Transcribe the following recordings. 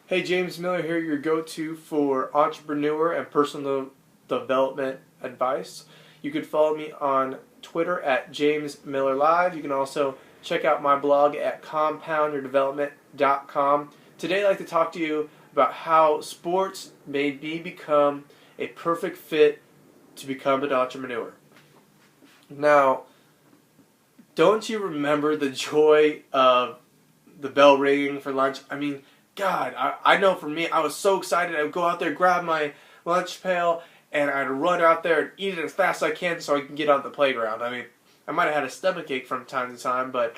Hey, James Miller here, your go-to for entrepreneur and personal development advice. You could follow me on Twitter at James Miller Live. You can also check out my blog at compoundyourdevelopment.com. Today I'd like to talk to you about how sports made me become a perfect fit to become an entrepreneur. Now, don't you remember the joy of the bell ringing for lunch? I mean, God, I know for me, I was so excited. I would go out there, grab my lunch pail, and I'd run out there and eat it as fast as I can so I can get on the playground. I mean, I might have had a stomachache from time to time, but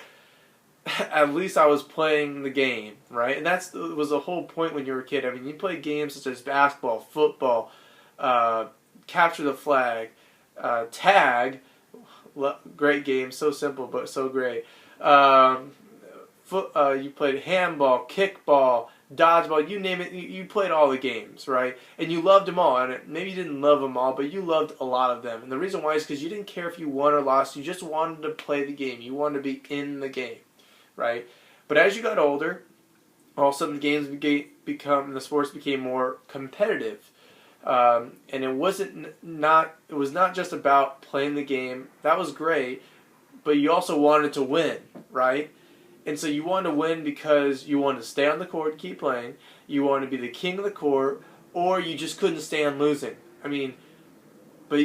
at least I was playing the game, right? And that was the whole point when you were a kid. I mean, you played games such as basketball, football, capture the flag, tag. Great game, so simple but so great. You played handball, kickball, dodgeball, you name it. You played all the games, right? And you loved them all. And maybe you didn't love them all, but you loved a lot of them. And the reason why is because you didn't care if you won or lost. You just wanted to play the game. You wanted to be in the game, right? But as you got older, all of a sudden the games the sports became more competitive. And it was not just about playing the game. That was great, but you also wanted to win, right? And so you wanted to win because you wanted to stay on the court, keep playing. You wanted to be the king of the court, or you just couldn't stand losing. I mean, but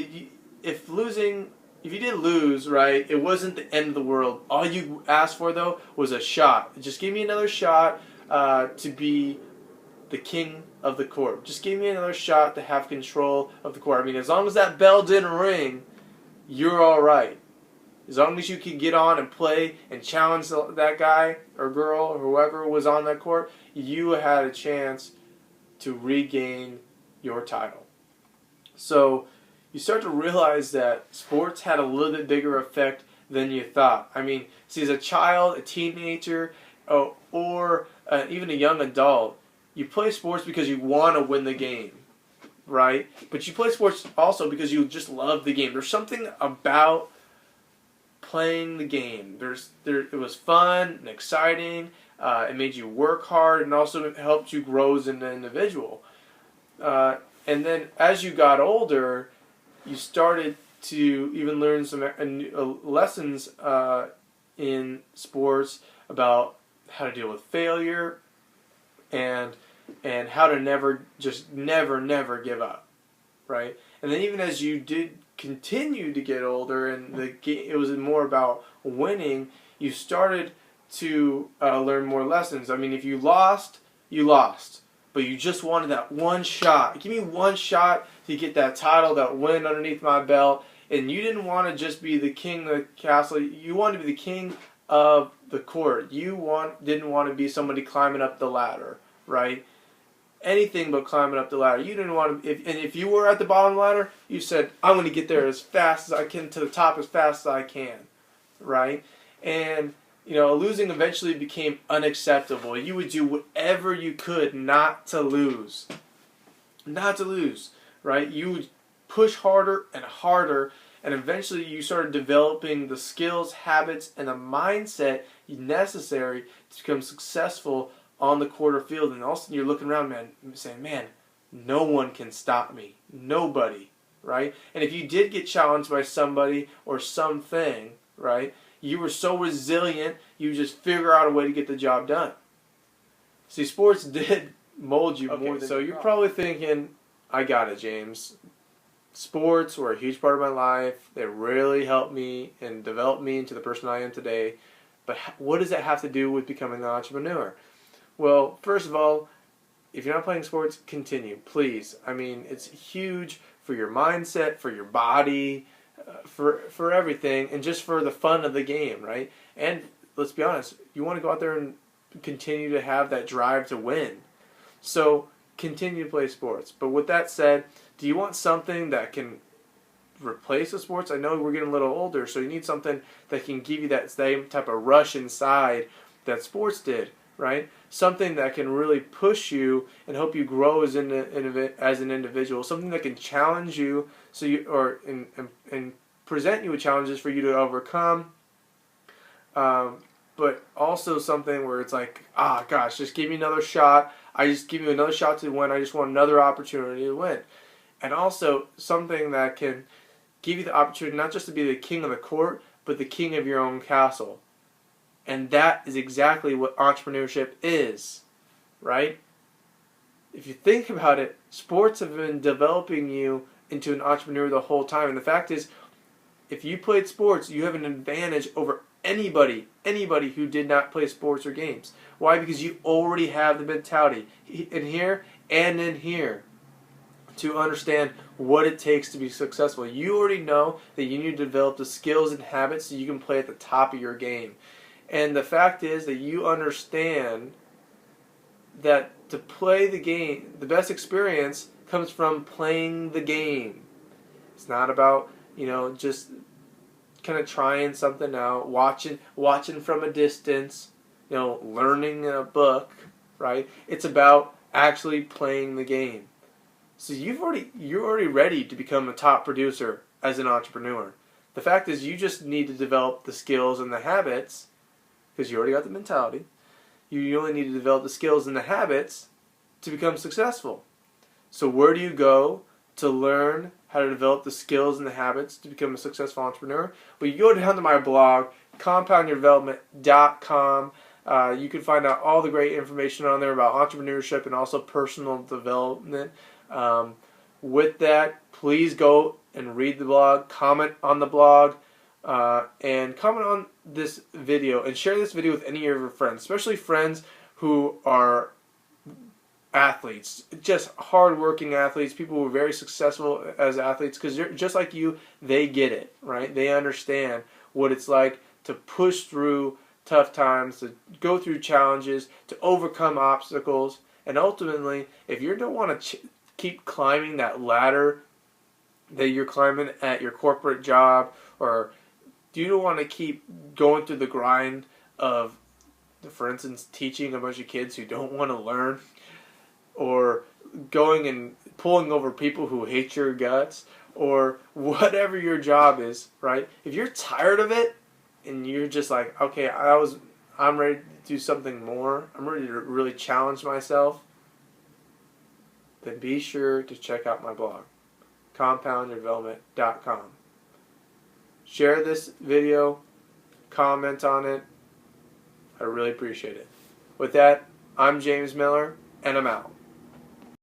if you did lose, right, it wasn't the end of the world. All you asked for, though, was a shot. Just give me another shot to be the king of the court. Just give me another shot to have control of the court. I mean, as long as that bell didn't ring, you're all right. As long as you could get on and play and challenge that guy or girl or whoever was on that court, you had a chance to regain your title. So you start to realize that sports had a little bit bigger effect than you thought. I mean, see, as a child, a teenager, or even a young adult, you play sports because you want to win the game, right? But you play sports also because you just love the game. There's something about playing the game. It was fun and exciting. It made you work hard, and also it helped you grow as an individual. And then as you got older, you started to even learn some lessons in sports about how to deal with failure and how to never give up, right? And then even as you did continue to get older and it was more about winning, you started to learn more lessons. I mean, if you lost, you lost. But you just wanted that one shot. Give me one shot to get that title, that win underneath my belt. And you didn't want to just be the king of the castle. You wanted to be the king of the court. You didn't want to be somebody climbing up the ladder, right? Anything but climbing up the ladder. You didn't want to. If you were at the bottom of the ladder, you said, "I'm going to get there as fast as I can to the top as fast as I can," right? And losing eventually became unacceptable. You would do whatever you could not to lose, right? You would push harder and harder, and eventually you started developing the skills, habits, and the mindset necessary to become successful on the court or field. And all of a sudden you're looking around, man, saying, man, no one can stop me. Nobody, right? And if you did get challenged by somebody or something, right, you were so resilient, you just figure out a way to get the job done. See, sports did mold you more than... So you're probably thinking, I got it, James. Sports were a huge part of my life. They really helped me and developed me into the person I am today. But what does that have to do with becoming an entrepreneur? Well, first of all, if you're not playing sports, continue, please. I mean, it's huge for your mindset, for your body, for everything, and just for the fun of the game, right? And let's be honest, you want to go out there and continue to have that drive to win. So continue to play sports. But with that said, do you want something that can replace the sports? I know we're getting a little older, so you need something that can give you that same type of rush inside that sports did, right? Something that can really push you and help you grow as an individual. Something that can challenge you, and present you with challenges for you to overcome. But also something where it's like, gosh, just give me another shot. I just give you another shot to win. I just want another opportunity to win. And also something that can give you the opportunity not just to be the king of the court, but the king of your own castle. And that is exactly what entrepreneurship is, right? If you think about it, sports have been developing you into an entrepreneur the whole time. And the fact is, if you played sports, you have an advantage over anybody who did not play sports or games. Why? Because you already have the mentality in here and in here to understand what it takes to be successful. You already know that you need to develop the skills and habits so you can play at the top of your game. And the fact is that you understand that to play the game, the best experience comes from playing the game. It's not about, just kind of trying something out, watching from a distance, learning a book, right? It's about actually playing the game. So you're already ready to become a top producer as an entrepreneur. The fact is you just need to develop the skills and the habits, because you already got the mentality. You only need to develop the skills and the habits to become successful. So where do you go to learn how to develop the skills and the habits to become a successful entrepreneur? Well, you go down to my blog, compoundyourdevelopment.com. You can find out all the great information on there about entrepreneurship and also personal development. With that, please go and read the blog, comment on the blog, and comment on this video and share this video with any of your friends, especially friends who are athletes, just hard-working athletes, people who are very successful as athletes, because they're just like you, they get it, right? They understand what it's like to push through tough times, to go through challenges, to overcome obstacles, and ultimately, if you don't want to keep climbing that ladder that you're climbing at your corporate job, or you don't want to keep going through the grind of, for instance, teaching a bunch of kids who don't want to learn, or going and pulling over people who hate your guts, or whatever your job is, right? If you're tired of it and you're just like, okay, I'm ready to do something more, I'm ready to really challenge myself, then be sure to check out my blog, compoundyourdevelopment.com. Share this video, comment on it. I really appreciate it. With that, I'm James Miller, and I'm out.